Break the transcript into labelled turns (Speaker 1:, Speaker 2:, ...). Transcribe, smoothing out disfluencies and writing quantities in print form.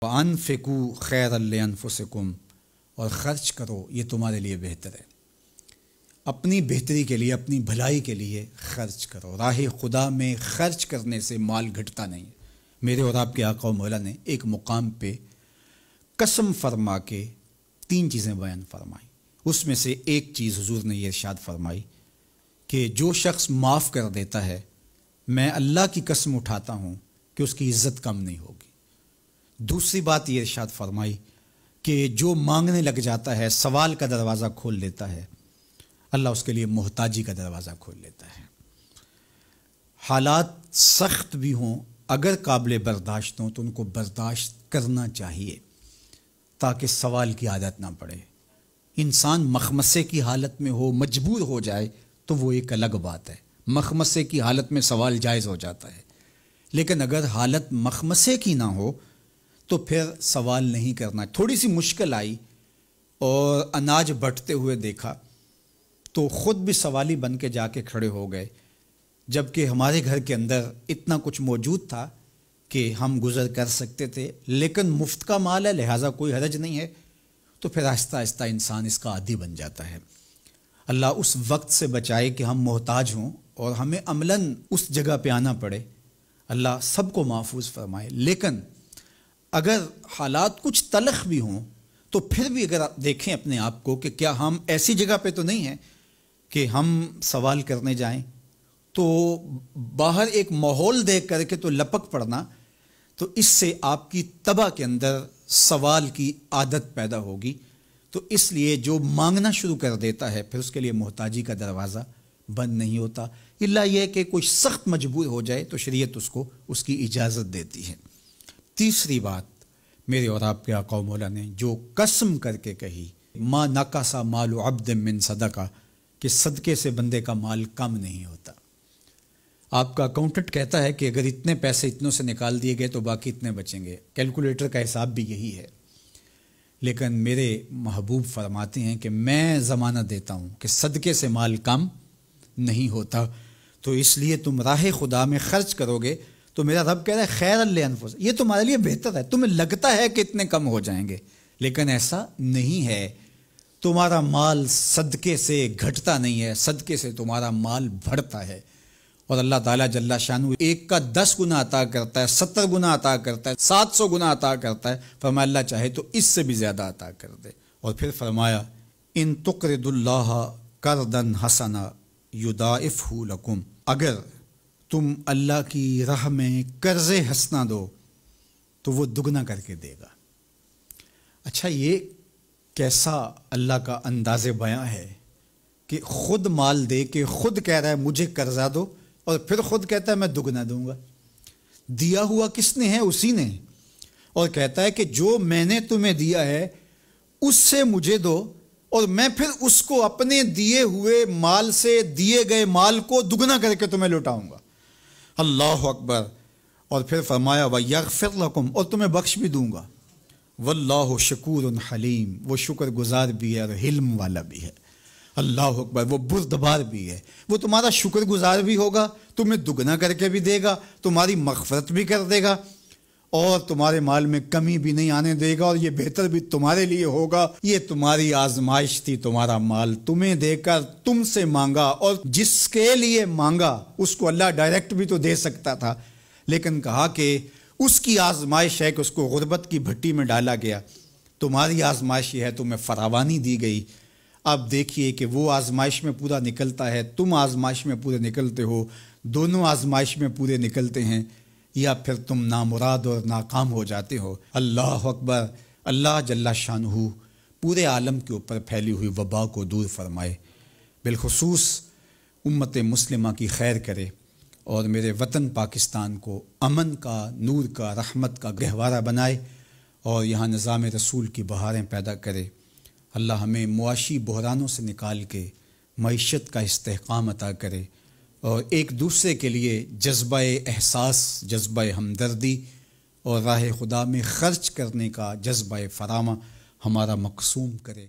Speaker 1: وَأَنفِقُوا خَيْرًا لِأَنفُسِكُمْ، اور خرچ کرو، یہ تمہارے لیے بہتر ہے۔ اپنی بہتری کے لیے، اپنی بھلائی کے لیے خرچ کرو۔ راہ خدا میں خرچ کرنے سے مال گھٹتا نہیں۔ میرے اور آپ کے آقا و مولا نے ایک مقام پہ قسم فرما کے 3 چیزیں بیان فرمائی۔ اس میں سے ایک چیز حضور نے یہ ارشاد فرمائی کہ جو شخص معاف کر دیتا ہے، میں اللہ کی قسم اٹھاتا ہوں کہ اس کی عزت کم نہیں ہوگی۔ دوسری بات یہ ارشاد فرمائی کہ جو مانگنے لگ جاتا ہے، سوال کا دروازہ کھول لیتا ہے، اللہ اس کے لیے محتاجی کا دروازہ کھول لیتا ہے۔ حالات سخت بھی ہوں، اگر قابل برداشت ہوں تو ان کو برداشت کرنا چاہیے تاکہ سوال کی عادت نہ پڑے۔ انسان مخمصے کی حالت میں ہو، مجبور ہو جائے تو وہ ایک الگ بات ہے، مخمصے کی حالت میں سوال جائز ہو جاتا ہے۔ لیکن اگر حالت مخمصے کی نہ ہو تو پھر سوال نہیں کرنا۔ تھوڑی سی مشکل آئی اور اناج بٹتے ہوئے دیکھا تو خود بھی سوالی بن کے جا کے کھڑے ہو گئے، جبکہ ہمارے گھر کے اندر اتنا کچھ موجود تھا کہ ہم گزر کر سکتے تھے، لیکن مفت کا مال ہے لہٰذا کوئی حرج نہیں ہے، تو پھر آہستہ آہستہ انسان اس کا عادی بن جاتا ہے۔ اللہ اس وقت سے بچائے کہ ہم محتاج ہوں اور ہمیں عملاً اس جگہ پہ آنا پڑے۔ اللہ سب کو محفوظ فرمائے۔ لیکن اگر حالات کچھ تلخ بھی ہوں تو پھر بھی اگر آپ دیکھیں اپنے آپ کو کہ کیا ہم ایسی جگہ پہ تو نہیں ہیں کہ ہم سوال کرنے جائیں، تو باہر ایک ماحول دیکھ کر کے تو لپک پڑنا، تو اس سے آپ کی طبع کے اندر سوال کی عادت پیدا ہوگی۔ تو اس لیے جو مانگنا شروع کر دیتا ہے پھر اس کے لیے محتاجی کا دروازہ بند نہیں ہوتا، الا یہ کہ کوئی سخت مجبور ہو جائے تو شریعت اس کو اس کی اجازت دیتی ہے۔ تیسری بات میرے اور آپ کے آقا و مولا نے جو قسم کر کے کہی، ما نقص مال عبد من صدقہ، کہ صدقے سے بندے کا مال کم نہیں ہوتا۔ آپ کا اکاؤنٹنٹ کہتا ہے کہ اگر اتنے پیسے اتنوں سے نکال دیے گئے تو باقی اتنے بچیں گے، کیلکولیٹر کا حساب بھی یہی ہے۔ لیکن میرے محبوب فرماتے ہیں کہ میں ضمانت دیتا ہوں کہ صدقے سے مال کم نہیں ہوتا، تو اس لیے تم راہ خدا میں خرچ کرو گے تو میرا رب کہہ رہا ہے خیر لانفس، یہ تمہارے لیے بہتر ہے۔ تمہیں لگتا ہے کہ اتنے کم ہو جائیں گے، لیکن ایسا نہیں ہے۔ تمہارا مال صدقے سے گھٹتا نہیں ہے، صدقے سے تمہارا مال بڑھتا ہے، اور اللہ تعالیٰ جل شانہ ایک کا 10 گنا عطا کرتا ہے، 70 گنا عطا کرتا ہے، 700 گنا عطا کرتا ہے۔ فرمایا اللہ چاہے تو اس سے بھی زیادہ عطا کر دے۔ اور پھر فرمایا ان تقرض اللہ قرضا حسنا یضاعفہ لکم، اگر تم اللہ کی راہ میں قرض حسنہ دو تو وہ دگنا کر کے دے گا۔ اچھا، یہ کیسا اللہ کا انداز بیاں ہے کہ خود مال دے کے خود کہہ رہا ہے مجھے قرضہ دو، اور پھر خود کہتا ہے میں دگنا دوں گا۔ دیا ہوا کس نے ہے؟ اسی نے، اور کہتا ہے کہ جو میں نے تمہیں دیا ہے اس سے مجھے دو، اور میں پھر اس کو اپنے دیے ہوئے مال سے دیے گئے مال کو دگنا کر کے تمہیں لوٹاؤں گا۔ اللہ اکبر۔ اور پھر فرمایا وَيَغْفِرْ لَكُمْ، اور تمہیں بخش بھی دوں گا۔ واللہ شکور حلیم، وہ شکر گزار بھی ہے اور حلم والا بھی ہے۔ اللہ اکبر، وہ بردبار بھی ہے، وہ تمہارا شکر گزار بھی ہوگا، تمہیں دگنا کر کے بھی دے گا، تمہاری مغفرت بھی کر دے گا، اور تمہارے مال میں کمی بھی نہیں آنے دے گا، اور یہ بہتر بھی تمہارے لیے ہوگا۔ یہ تمہاری آزمائش تھی، تمہارا مال تمہیں دے کر تم سے مانگا، اور جس کے لیے مانگا اس کو اللہ ڈائریکٹ بھی تو دے سکتا تھا، لیکن کہا کہ اس کی آزمائش ہے کہ اس کو غربت کی بھٹی میں ڈالا گیا۔ تمہاری آزمائش یہ ہے، تمہیں فراوانی دی گئی۔ اب دیکھیے کہ وہ آزمائش میں پورا نکلتا ہے، تم آزمائش میں پورے نکلتے ہو، دونوں آزمائش میں پورے نکلتے ہیں، یا پھر تم نامراد اور ناکام ہو جاتے ہو۔ اللہ اکبر۔ اللہ جل شانہ پورے عالم کے اوپر پھیلی ہوئی وبا کو دور فرمائے، بالخصوص امت مسلمہ کی خیر کرے، اور میرے وطن پاکستان کو امن کا، نور کا، رحمت کا گہوارہ بنائے، اور یہاں نظام رسول کی بہاریں پیدا کرے۔ اللہ ہمیں معاشی بحرانوں سے نکال کے معیشت کا استحکام عطا کرے، اور ایک دوسرے کے لیے جذبہ احساس، جذبہ ہمدردی اور راہ خدا میں خرچ کرنے کا جذبہ فراواں ہمارا مقسوم کرے۔